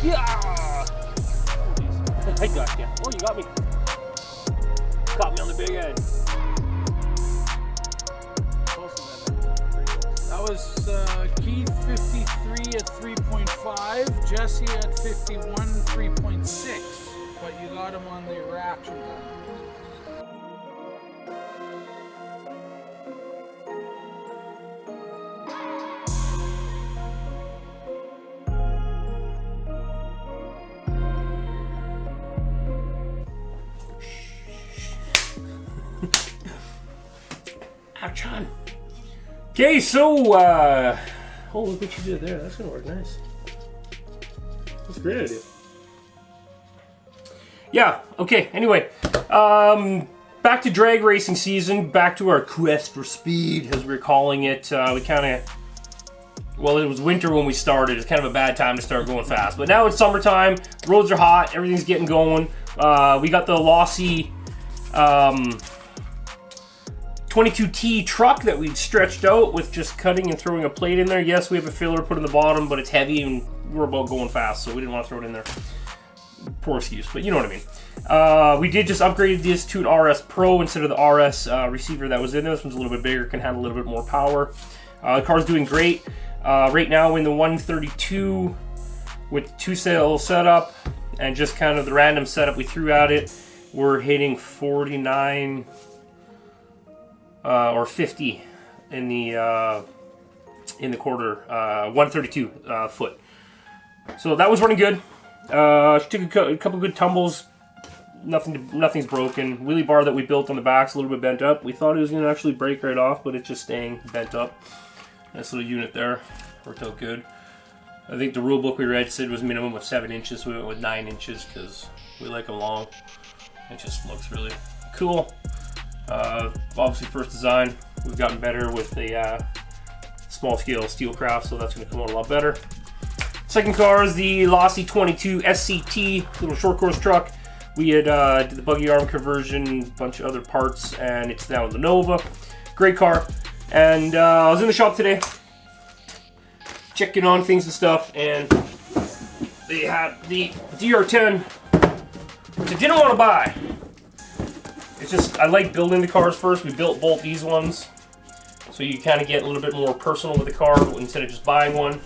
Yeah! I got you. Oh, you got me. Caught me on the big end. That was Keith 53 at 3.5, Jesse at 51 3.6, but you got him on the reaction time. Ouch on. Okay, so oh, look what you did there. That's gonna work nice. That's a great idea. Yeah. Okay. Anyway, back to drag racing season. Back to our quest for speed, as we're calling it. We kind of, well, it was winter when we started. It's kind of a bad time to start going fast. But now it's summertime. The roads are hot. Everything's getting going. We got the Lossy 22T truck that we'd stretched out with just cutting and throwing a plate in there. Yes, we have a filler put in the bottom, but it's heavy and we're about going fast, so we didn't want to throw it in there. Poor excuse, but you know what I mean. We did just upgrade this to an RS Pro instead of the RS receiver that was in there. This one's a little bit bigger, can handle a little bit more power. The car's doing great. Right now in the 132 with 2-cell setup and just kind of the random setup we threw at it, we're hitting 49 or 50 in the quarter, 132 foot. So that was running good. Took a couple good tumbles. Nothing's broken. Wheelie bar that we built on the back's a little bit bent up. We thought it was going to actually break right off, but it's just staying bent up. Nice little unit there. Worked out good. I think the rule book we read said was minimum of 7 inches. So we went with 9 inches because we like them long. It just looks really cool. Obviously first design, we've gotten better with the small scale steel craft, so that's going to come out a lot better. Second car is the Lossy 22 SCT, little short course truck. We had did the buggy arm conversion, a bunch of other parts, and it's now in the Nova. Great car. And I was in the shop today, checking on things and stuff, and they had the DR10, which I didn't want to buy. It's just, I like building the cars first. We built both these ones, so you kind of get a little bit more personal with the car instead of just buying one.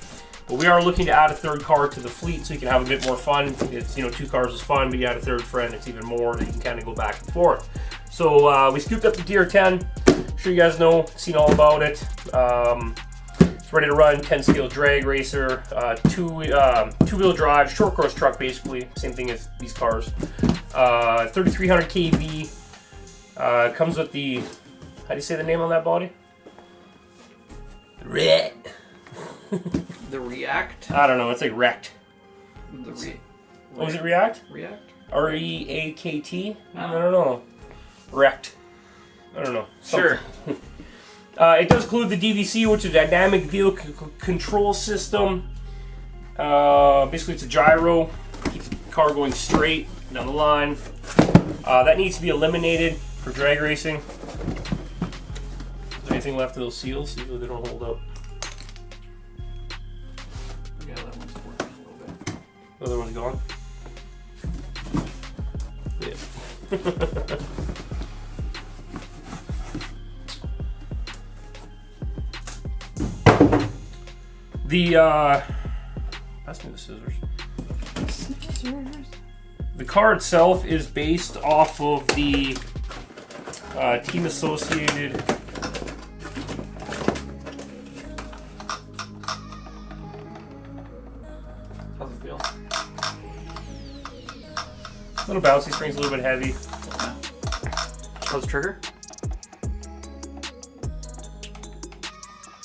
But we are looking to add a third car to the fleet so you can have a bit more fun. It's, you know, 2 cars is fun, but you add a third friend, it's even more that you can kind of go back and forth. So we scooped up the DR10. I'm sure you guys know, seen all about it. It's ready to run, 10 scale drag racer, two-wheel drive, short course truck basically, same thing as these cars. 3300 kV. Comes with the, how do you say the name on that body? The React? I don't know, it's like Rect. Was it React? React? R-E-A-K-T? I don't know. Rect. I don't know. Sure. It does include the DVC, which is a dynamic vehicle control system. Basically it's a gyro, keeps the car going straight down the line. That needs to be eliminated for drag racing. Is there anything left of those seals? Usually they don't hold up. Yeah, that one's working a little bit. The other one's gone? Yeah. Pass me the scissors. The car itself is based off of the Team Associated How's it feel? a little bouncy, spring's a little bit heavy. How's the trigger?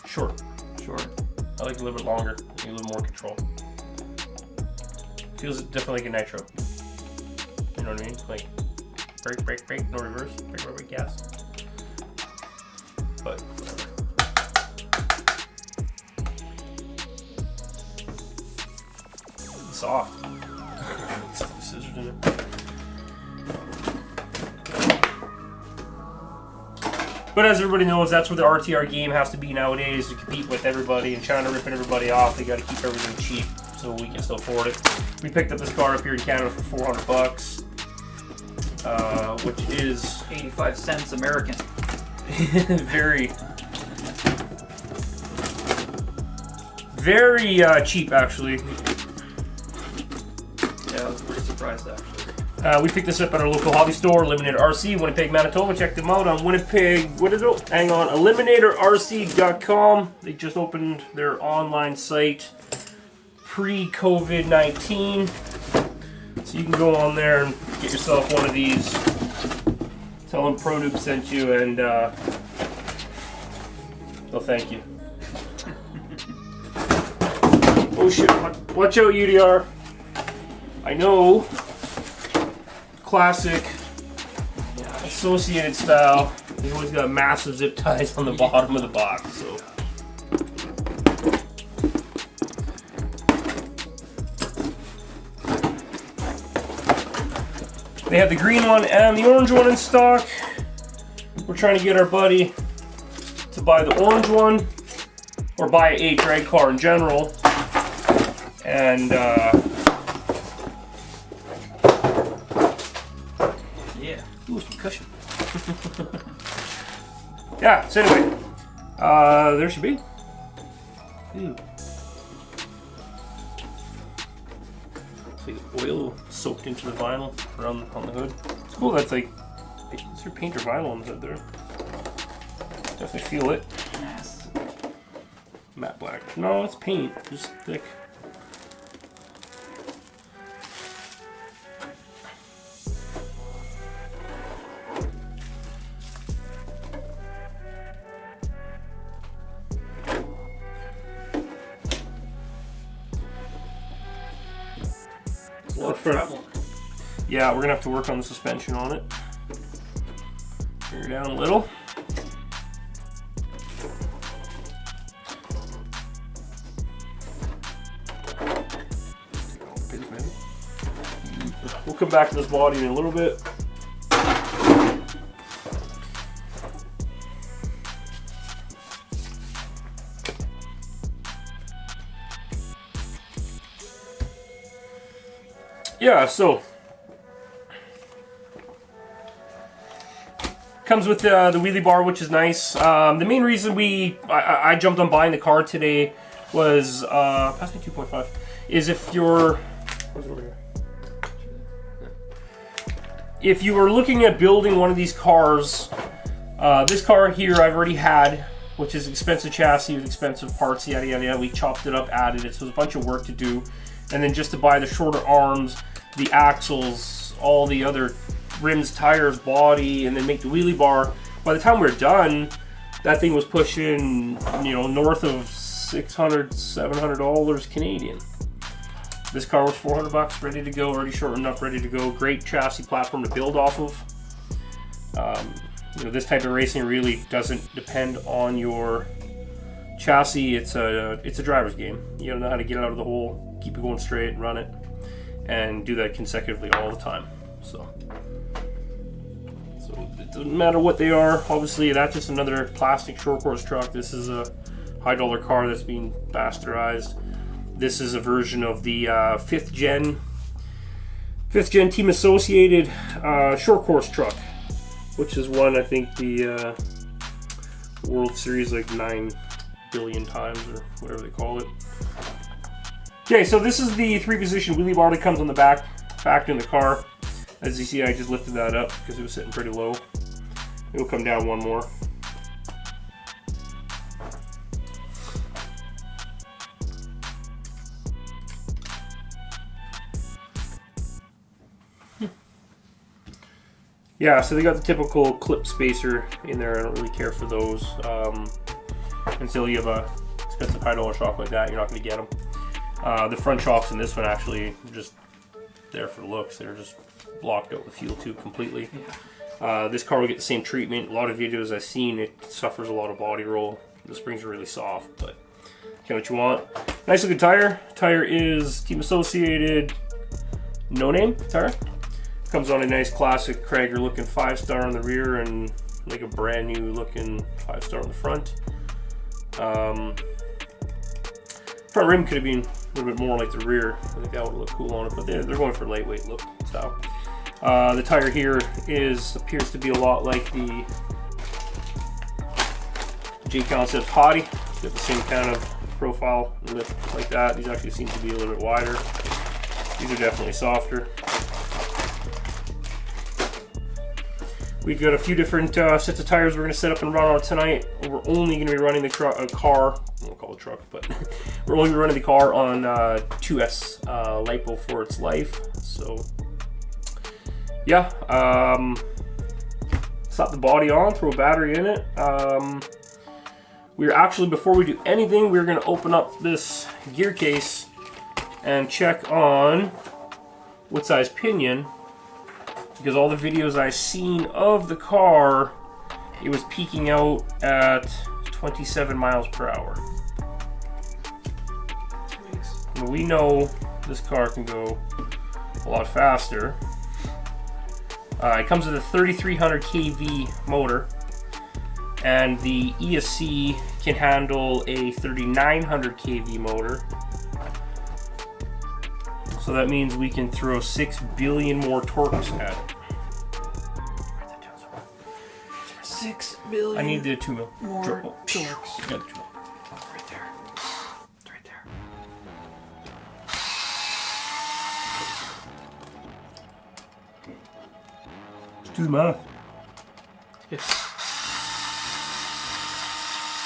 Short. Short. I like it a little bit longer, a little more control. Feels definitely like a nitro. You know what I mean? Like brake, brake, brake, no reverse, brake, brake, brake, gas. But whatever. soft. Scissors in it. But as everybody knows, that's where the RTR game has to be nowadays to compete with everybody, and China ripping everybody off. They got to keep everything cheap so we can still afford it. We picked up this car up here in Canada for 400 bucks, which is 85 cents American. very, very cheap, actually. Yeah, I was pretty surprised actually. We picked this up at our local hobby store, Eliminator RC, Winnipeg, Manitoba. Check them out on eliminatorrc.com. They just opened their online site pre-COVID-19. So you can go on there and get yourself one of these. Tell them ProNoob sent you, and they'll thank you. Oh shit, watch out, UDR. I know. Classic associated style. They always got massive zip ties on the bottom of the box. So they have the green one and the orange one in stock. We're trying to get our buddy to buy the orange one, or buy a drag car in general, and ooh, some cushion. Yeah, so anyway, there should be. Ooh. See the oil soaked into the vinyl around on the hood. It's cool that's like, is there paint or vinyl on the hood there? Definitely feel it. Yes. Matte black. No, it's paint, just thick. Yeah, we're gonna have to work on the suspension on it. Bring her down a little. We'll come back to this body in a little bit. Yeah, so comes with the wheelie bar, which is nice. The main reason I jumped on buying the car today was pass me 2.5. Is if you're if you were looking at building one of these cars, this car here I've already had, which is expensive chassis with expensive parts, yada yada yada. We chopped it up, added it, so there's a bunch of work to do, and then just to buy the shorter arms, the axles, all the other rims, tires, body, and then make the wheelie bar. By the time we're done, that thing was pushing, you know, north of $600, $700 Canadian. This car was 400 bucks, ready to go, already shortened up, ready to go. Great chassis platform to build off of. You know, this type of racing really doesn't depend on your chassis. It's a driver's game. You gotta know how to get it out of the hole, keep it going straight, run it, and do that consecutively all the time. So it doesn't matter what they are. Obviously, that's just another plastic short course truck. This is a high dollar car that's being bastardized. This is a version of the fifth gen team associated short course truck, which is one I think the World Series like 9 billion times or whatever they call it. Okay, so this is the 3-position wheelie bar that comes on the back in the car. As you see, I just lifted that up because it was sitting pretty low. It will come down one more. Yeah, so they got the typical clip spacer in there. I don't really care for those. Until you have a expensive high dollar shock like that, you're not going to get them. The front shocks in this one actually are just there for looks. They're just blocked out with fuel tube completely. Yeah. This car will get the same treatment. A lot of videos I've seen, it suffers a lot of body roll. The springs are really soft, but kind of what you want. Nice looking tire. Tire is Team Associated No Name tire. Comes on a nice classic Krager looking 5-star on the rear and like a brand new looking 5-star on the front. Front rim could have been a little bit more like the rear. I think that would look cool on it, but they're going for lightweight look style. The tire here appears to be a lot like the J Concept Hottie. Got the same kind of profile lip like that. These actually seem to be a little bit wider. These are definitely softer. We've got a few different sets of tires we're going to set up and run on tonight. We're only going to be running the car, I won't call it truck, but we're only running the car on 2S LiPo for its life. So, yeah, slap the body on, throw a battery in it. We're actually, before we do anything, we're going to open up this gear case and check on what size pinion. Because all the videos I've seen of the car, it was peaking out at 27 miles per hour. And we know this car can go a lot faster. It comes with a 3300 kV motor, and the ESC can handle a 3900 kV motor. So that means we can throw 6 billion more torques at it. 6 billion. I need the 2 mil. More torques. Yeah, the 2 mil. Right there. It's right there. Let's do the math. Yes.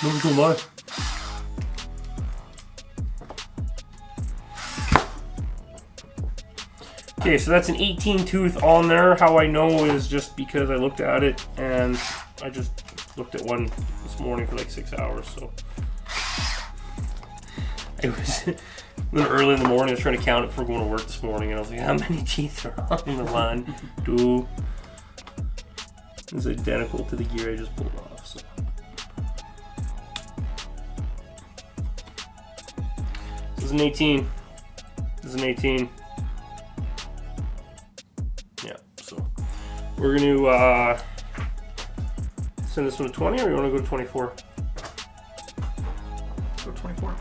Numbers don't lie. Okay, so that's an 18 tooth on there. How I know is just because I looked at it, and I just looked at one this morning for like 6 hours. So it was a little early in the morning. I was trying to count it before going to work this morning, and I was like, how many teeth are on the line? 2. It's identical to the gear I just pulled off. So. This is an 18. This is an 18. Yeah, so we're going to send this one to 20, or you want to go to 24? Go 24.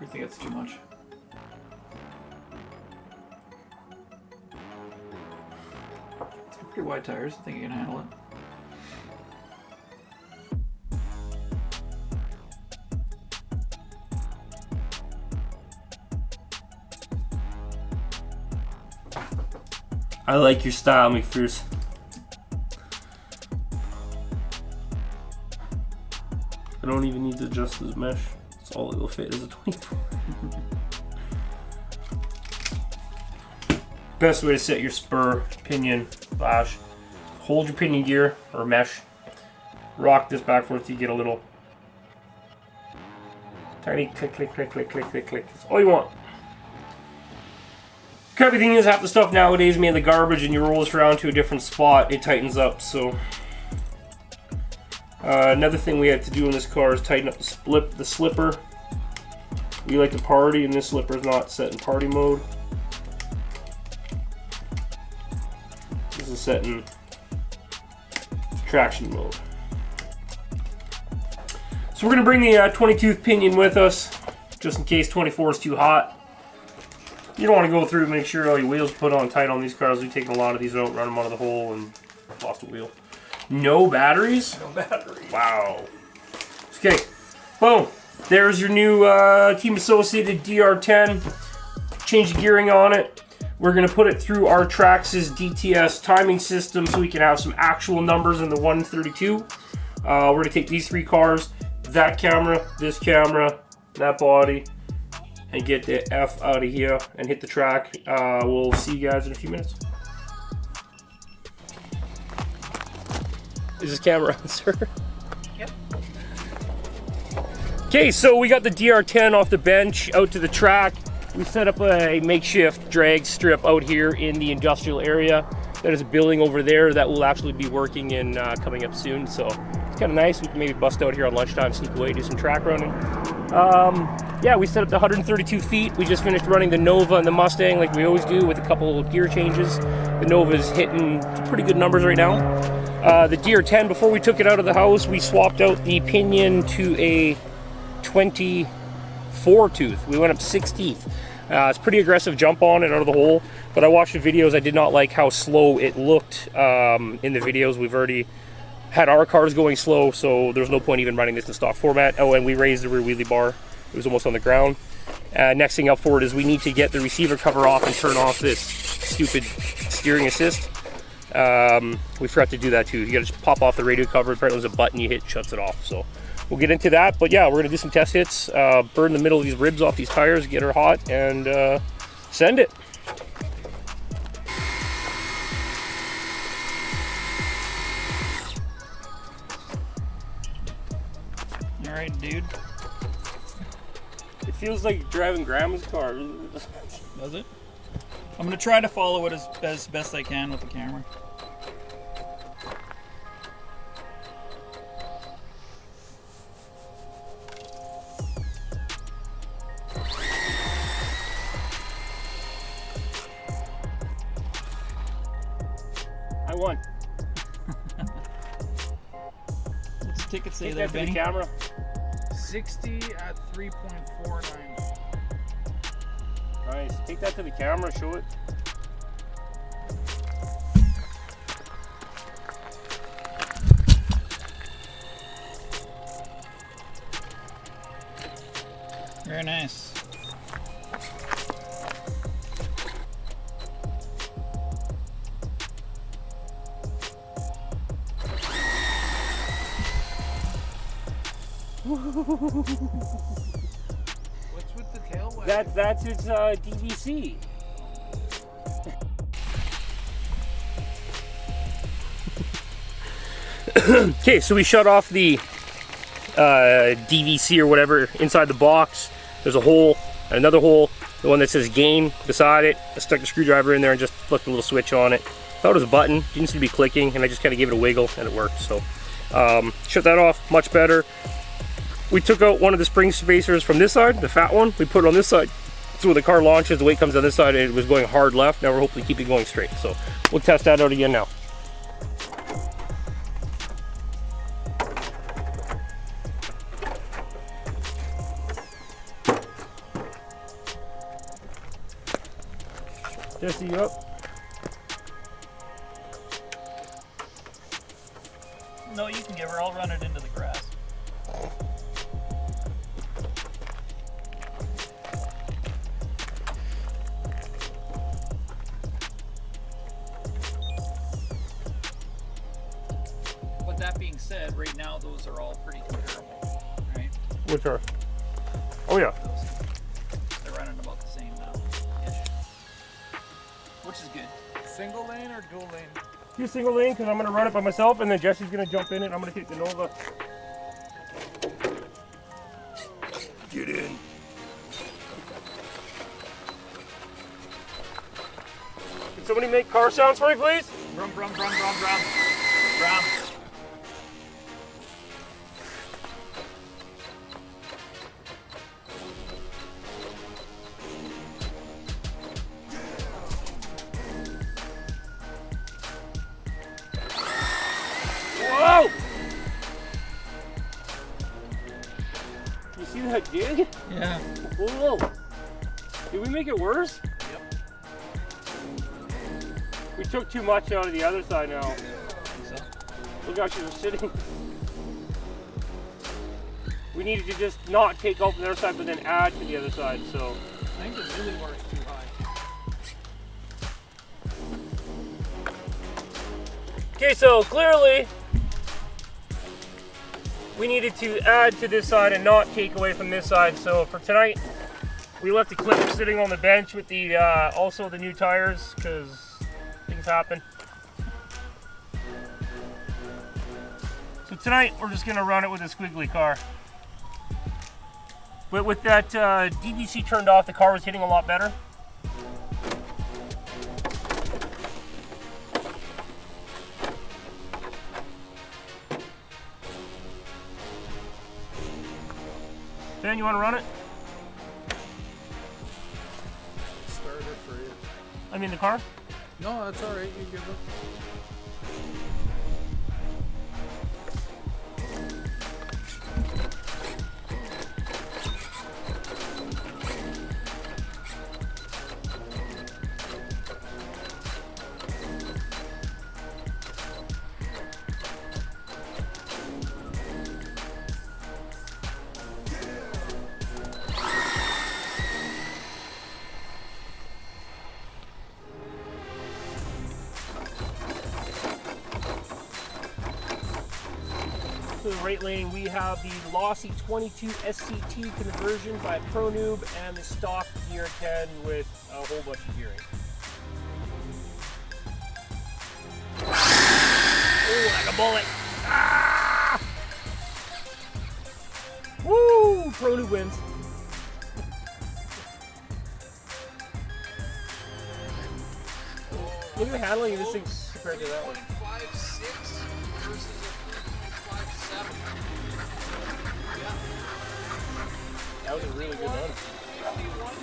You think it's too much? It's got pretty wide tires. I think you can handle it. I like your style, McPherson. I don't even need to adjust this mesh. It's all it will fit is a 24. Best way to set your spur, pinion, lash. Hold your pinion gear or mesh. Rock this back and forth. You get a little tiny click, click, click, click, click, click, click. That's all you want. Crappy thing is, half the stuff nowadays made the garbage, and you roll this around to a different spot, it tightens up. So another thing we had to do in this car is tighten up the slipper. We like to party, and this slipper is not set in party mode. This is set in traction mode. So we're going to bring the 20 tooth pinion with us, just in case 24 is too hot. You don't want to go through and make sure all your wheels put on tight on these cars. We've taken a lot of these out, run them out of the hole, and lost a wheel. No batteries? No battery. Wow. Okay, boom. There's your new Team Associated DR10. Change the gearing on it. We're going to put it through our Traxxas DTS timing system so we can have some actual numbers in the 132. We're going to take these 3 cars, that camera, this camera, that body, and get the F out of here and hit the track. We'll see you guys in a few minutes. Is this camera on, sir? Yep. Okay, so we got the DR10 off the bench out to the track. We set up a makeshift drag strip out here in the industrial area. There's a building over there that will actually be working and coming up soon, so it's kind of nice. We can maybe bust out here on lunchtime, sneak away, do some track running. Yeah, we set up the 132 feet. We just finished running the Nova and the Mustang like we always do with a couple of gear changes. The Nova's hitting pretty good numbers right now. The DR10, before we took it out of the house, we swapped out the pinion to a 24 tooth. We went up 16th. It's pretty aggressive jump on it out of the hole, but I watched the videos. I did not like how slow it looked in the videos. We've already had our cars going slow, so there's no point even running this in stock format. Oh, and we raised the rear wheelie bar. It was almost on the ground. Next thing up for it is we need to get the receiver cover off and turn off this stupid steering assist. We forgot to do that too. You gotta just pop off the radio cover. Apparently there's a button you hit, shuts it off. So we'll get into that. But yeah, we're gonna do some test hits, burn the middle of these ribs off these tires, get her hot, and send it. All right, dude. It feels like driving grandma's car. Does it? I'm gonna try to follow it as best I can with the camera. I won. What's the ticket say Take there, that to the Benny? camera. 60 at 3.49. Nice. Take that to the camera, show it. Very nice. What's with the tail wag? That's its DVC. Okay, so we shut off the DVC or whatever inside the box. There's a hole, another hole, the one that says gain beside it. I stuck the screwdriver in there and just flipped a little switch on it. Thought it was a button, didn't seem to be clicking, and I just kind of gave it a wiggle and it worked. So shut that off, much better. We took out one of the spring spacers from this side, the fat one. We put it on this side. So when the car launches, the weight comes on this side and it was going hard left. Now we're hopefully keeping it going straight. So we'll test that out again now. Jesse, you up? No, you can give her. I'll run it into the grass. But that being said, right now those are all pretty comparable, right? Which are? Oh yeah. They're running about the same now, which is good. Single lane or dual lane? Do single lane because I'm going to run it by myself, and then Jesse's going to jump in it and I'm going to take the Nova. Get in. Can somebody make car sounds for me, please? Brum, brum, brum, brum, brum. Brum. Whoa! You see that jig? Yeah. Whoa! Did we make it worse? Yep. We took too much out of the other side now. So. Look how she's sitting. We needed to just not take out from the other side, but then add to the other side. So I think the really works too high. okay, so clearly we needed to add to this side and not take away from this side. So for tonight, we left the clip sitting on the bench with the also the new tires because things happen. So tonight we're just gonna run it with a squiggly car. But with that DVC turned off, the car was hitting a lot better. Ben, you want to run it? Starter for you. I mean the car? No, that's all right. You give it. To the right lane, we have the Lossy 22 SCT conversion by ProNoob and the stock DR10 with a whole bunch of gearing. Oh, like a bullet! Ah! Woo! ProNoob wins. Look at the handling of this thing compared to that one. 3.56 versus a 3.57. That was a really good one. 51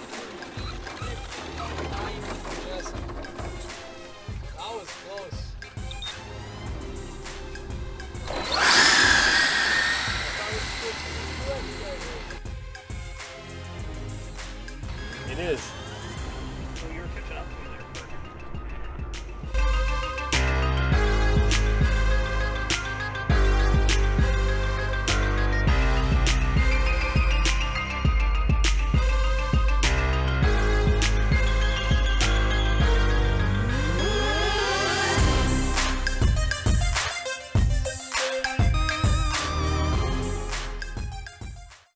Jesse. That was close.